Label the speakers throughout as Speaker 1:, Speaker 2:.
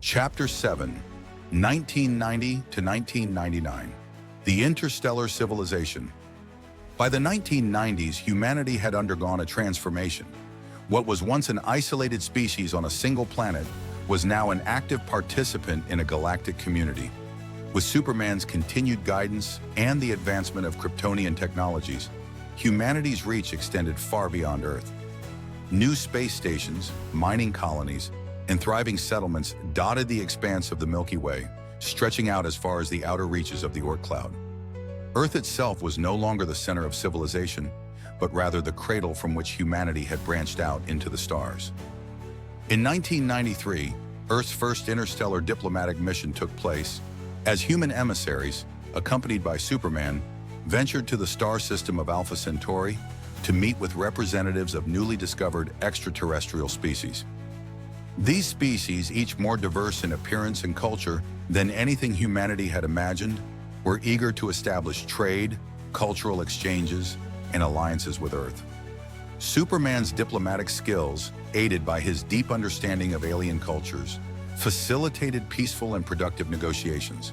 Speaker 1: Chapter 7, 1990 to 1999, The Interstellar Civilization. By the 1990s, humanity had undergone a transformation. What was once an isolated species on a single planet was now an active participant in a galactic community. With Superman's continued guidance and the advancement of Kryptonian technologies, humanity's reach extended far beyond Earth. New space stations, mining colonies, and thriving settlements dotted the expanse of the Milky Way, stretching out as far as the outer reaches of the Oort cloud. Earth itself was no longer the center of civilization, but rather the cradle from which humanity had branched out into the stars. In 1993, Earth's first interstellar diplomatic mission took place as human emissaries, accompanied by Superman, ventured to the star system of Alpha Centauri to meet with representatives of newly discovered extraterrestrial species. These species, each more diverse in appearance and culture than anything humanity had imagined, were eager to establish trade, cultural exchanges, and alliances with Earth. Superman's diplomatic skills, aided by his deep understanding of alien cultures, facilitated peaceful and productive negotiations.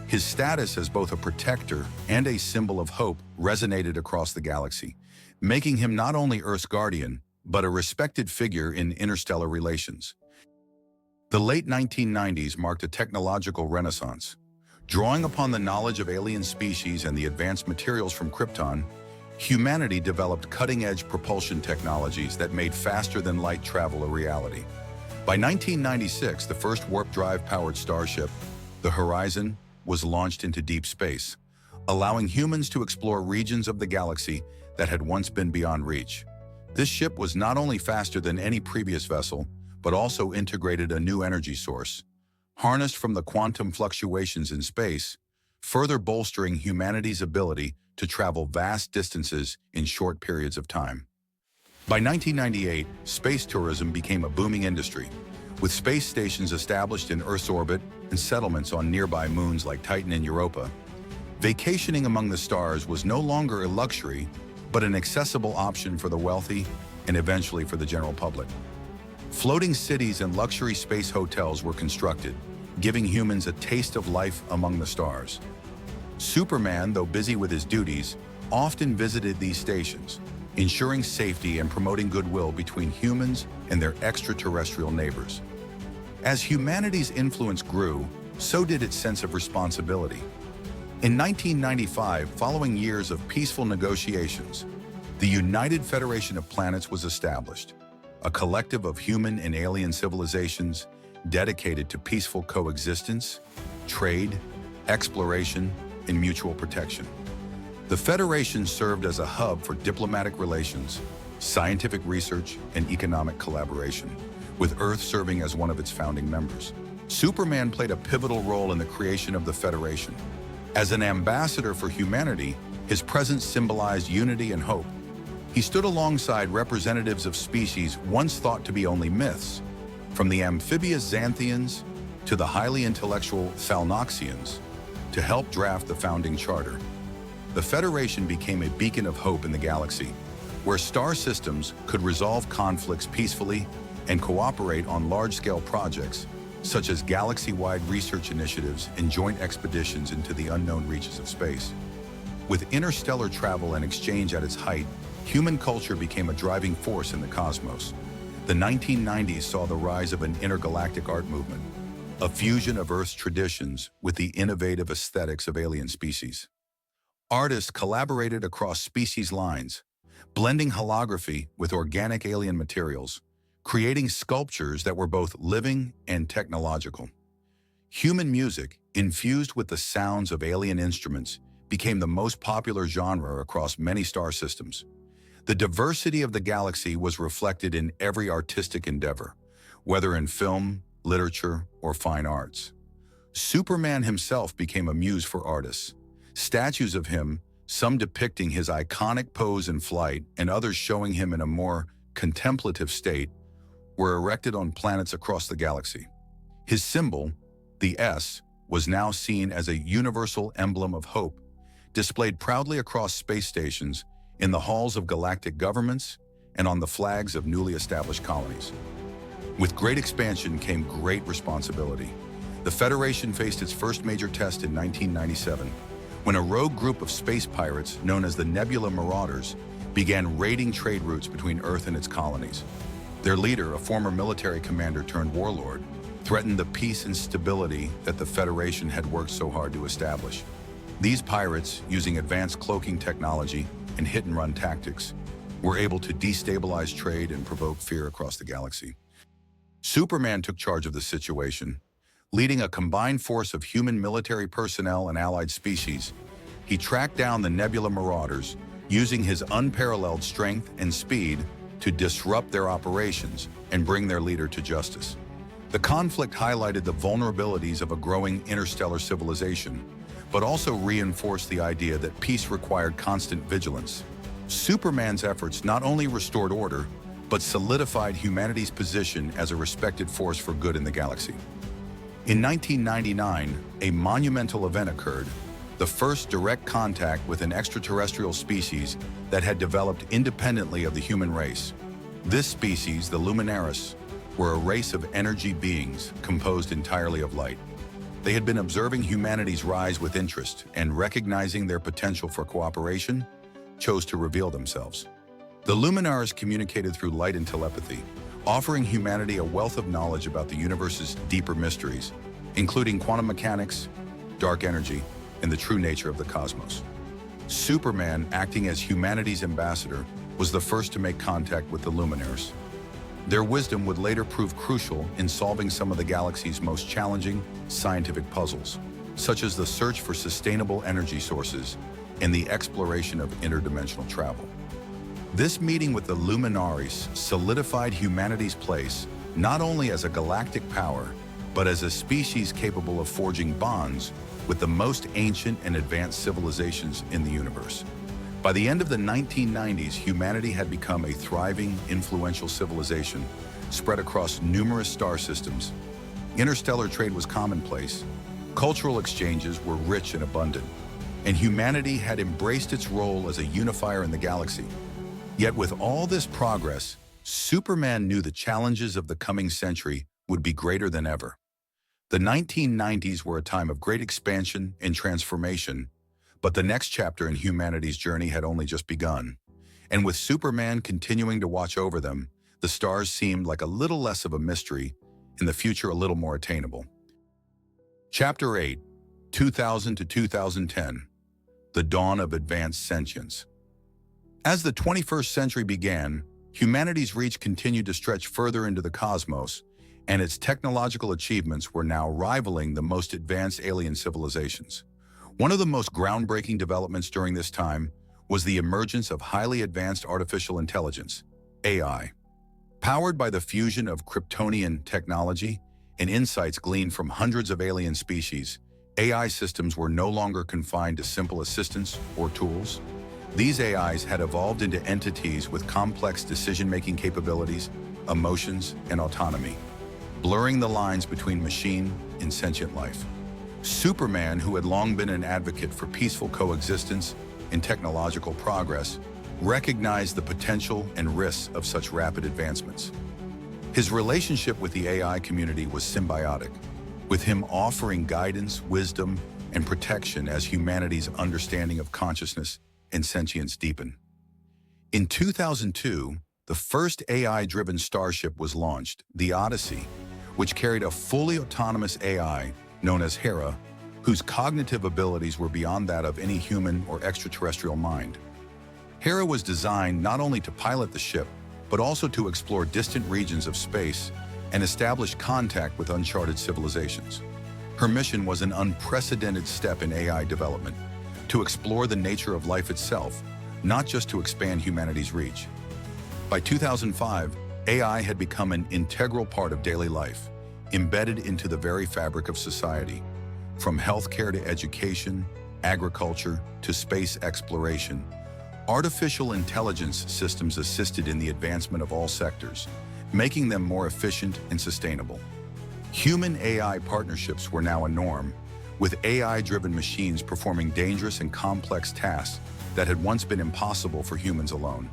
Speaker 1: His status as both a protector and a symbol of hope resonated across the galaxy, making him not only Earth's guardian, but a respected figure in interstellar relations. The late 1990s marked a technological renaissance. Drawing upon the knowledge of alien species and the advanced materials from Krypton, humanity developed cutting-edge propulsion technologies that made faster-than-light travel a reality. By 1996, the first warp-drive-powered starship, the Horizon, was launched into deep space, allowing humans to explore regions of the galaxy that had once been beyond reach. This ship was not only faster than any previous vessel, but also integrated a new energy source, harnessed from the quantum fluctuations in space, further bolstering humanity's ability to travel vast distances in short periods of time. By 1998, space tourism became a booming industry, with space stations established in Earth's orbit and settlements on nearby moons like Titan and Europa. Vacationing among the stars was no longer a luxury, but an accessible option for the wealthy and eventually for the general public. Floating cities and luxury space hotels were constructed, giving humans a taste of life among the stars. Superman, though busy with his duties, often visited these stations, ensuring safety and promoting goodwill between humans and their extraterrestrial neighbors. As humanity's influence grew, so did its sense of responsibility. In 1995, following years of peaceful negotiations, the United Federation of Planets was established, a collective of human and alien civilizations dedicated to peaceful coexistence, trade, exploration, and mutual protection. The Federation served as a hub for diplomatic relations, scientific research, and economic collaboration, with Earth serving as one of its founding members. Superman played a pivotal role in the creation of the Federation. As an ambassador for humanity, his presence symbolized unity and hope. He stood alongside representatives of species once thought to be only myths, from the amphibious Xanthians to the highly intellectual Thalnoxians, to help draft the founding charter. The Federation became a beacon of hope in the galaxy, where star systems could resolve conflicts peacefully and cooperate on large-scale projects, such as galaxy-wide research initiatives and joint expeditions into the unknown reaches of space. With interstellar travel and exchange at its height, human culture became a driving force in the cosmos. The 1990s saw the rise of an intergalactic art movement, a fusion of Earth's traditions with the innovative aesthetics of alien species. Artists collaborated across species lines, blending holography with organic alien materials, creating sculptures that were both living and technological. Human music, infused with the sounds of alien instruments, became the most popular genre across many star systems. The diversity of the galaxy was reflected in every artistic endeavor, whether in film, literature, or fine arts. Superman himself became a muse for artists. Statues of him, some depicting his iconic pose in flight and others showing him in a more contemplative state, were erected on planets across the galaxy. His symbol, the S, was now seen as a universal emblem of hope, displayed proudly across space stations, in the halls of galactic governments, and on the flags of newly established colonies. With great expansion came great responsibility. The Federation faced its first major test in 1997, when a rogue group of space pirates known as the Nebula Marauders began raiding trade routes between Earth and its colonies. Their leader, a former military commander turned warlord, threatened the peace and stability that the Federation had worked so hard to establish. These pirates, using advanced cloaking technology and hit-and-run tactics, were able to destabilize trade and provoke fear across the galaxy. Superman took charge of the situation. Leading a combined force of human military personnel and allied species, he tracked down the Nebula Marauders, using his unparalleled strength and speed to disrupt their operations and bring their leader to justice. The conflict highlighted the vulnerabilities of a growing interstellar civilization, but also reinforced the idea that peace required constant vigilance. Superman's efforts not only restored order, but solidified humanity's position as a respected force for good in the galaxy. In 1999, a monumental event occurred, the first direct contact with an extraterrestrial species that had developed independently of the human race. This species, the Luminaris, were a race of energy beings composed entirely of light. They had been observing humanity's rise with interest and, recognizing their potential for cooperation, chose to reveal themselves. The Luminaris communicated through light and telepathy, offering humanity a wealth of knowledge about the universe's deeper mysteries, including quantum mechanics, dark energy, and the true nature of the cosmos. Superman, acting as humanity's ambassador, was the first to make contact with the Luminaris. Their wisdom would later prove crucial in solving some of the galaxy's most challenging scientific puzzles, such as the search for sustainable energy sources and the exploration of interdimensional travel. This meeting with the Luminaris solidified humanity's place not only as a galactic power, but as a species capable of forging bonds with the most ancient and advanced civilizations in the universe. By the end of the 1990s, humanity had become a thriving, influential civilization spread across numerous star systems. Interstellar trade was commonplace, cultural exchanges were rich and abundant, and humanity had embraced its role as a unifier in the galaxy. Yet with all this progress, Superman knew the challenges of the coming century would be greater than ever. The 1990s were a time of great expansion and transformation, but the next chapter in humanity's journey had only just begun. And with Superman continuing to watch over them, the stars seemed like a little less of a mystery, and the future a little more attainable. Chapter 8, 2000 to 2010, The Dawn of Advanced Sentience. As the 21st century began, humanity's reach continued to stretch further into the cosmos, and its technological achievements were now rivaling the most advanced alien civilizations. One of the most groundbreaking developments during this time was the emergence of highly advanced artificial intelligence, AI. Powered by the fusion of Kryptonian technology and insights gleaned from hundreds of alien species, AI systems were no longer confined to simple assistants or tools. These AIs had evolved into entities with complex decision-making capabilities, emotions, and autonomy, blurring the lines between machine and sentient life. Superman, who had long been an advocate for peaceful coexistence and technological progress, recognized the potential and risks of such rapid advancements. His relationship with the AI community was symbiotic, with him offering guidance, wisdom, and protection as humanity's understanding of consciousness and sentience deepened. In 2002, the first AI-driven starship was launched, the Odyssey, which carried a fully autonomous AI known as Hera, whose cognitive abilities were beyond that of any human or extraterrestrial mind. Hera was designed not only to pilot the ship, but also to explore distant regions of space and establish contact with uncharted civilizations. Her mission was an unprecedented step in AI development, to explore the nature of life itself, not just to expand humanity's reach. By 2005, AI had become an integral part of daily life, embedded into the very fabric of society. From healthcare to education, agriculture to space exploration, artificial intelligence systems assisted in the advancement of all sectors, making them more efficient and sustainable. Human-AI partnerships were now a norm, with AI-driven machines performing dangerous and complex tasks that had once been impossible for humans alone.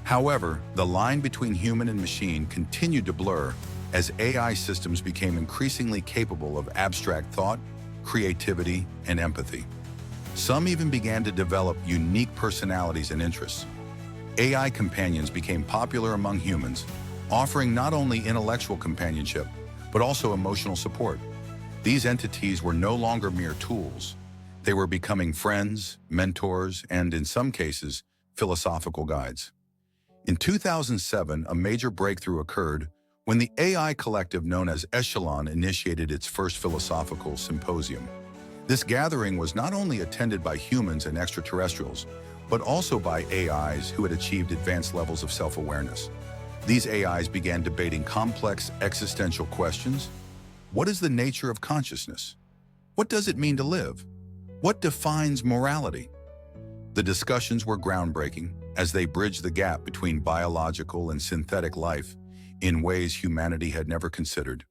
Speaker 1: However, the line between human and machine continued to blur as AI systems became increasingly capable of abstract thought, creativity, and empathy. Some even began to develop unique personalities and interests. AI companions became popular among humans, offering not only intellectual companionship, but also emotional support. These entities were no longer mere tools. They were becoming friends, mentors, and in some cases, philosophical guides. In 2007, a major breakthrough occurred when the AI collective known as Echelon initiated its first philosophical symposium. This gathering was not only attended by humans and extraterrestrials, but also by AIs who had achieved advanced levels of self-awareness. These AIs began debating complex existential questions. What is the nature of consciousness? What does it mean to live? What defines morality? The discussions were groundbreaking as they bridged the gap between biological and synthetic life in ways humanity had never considered.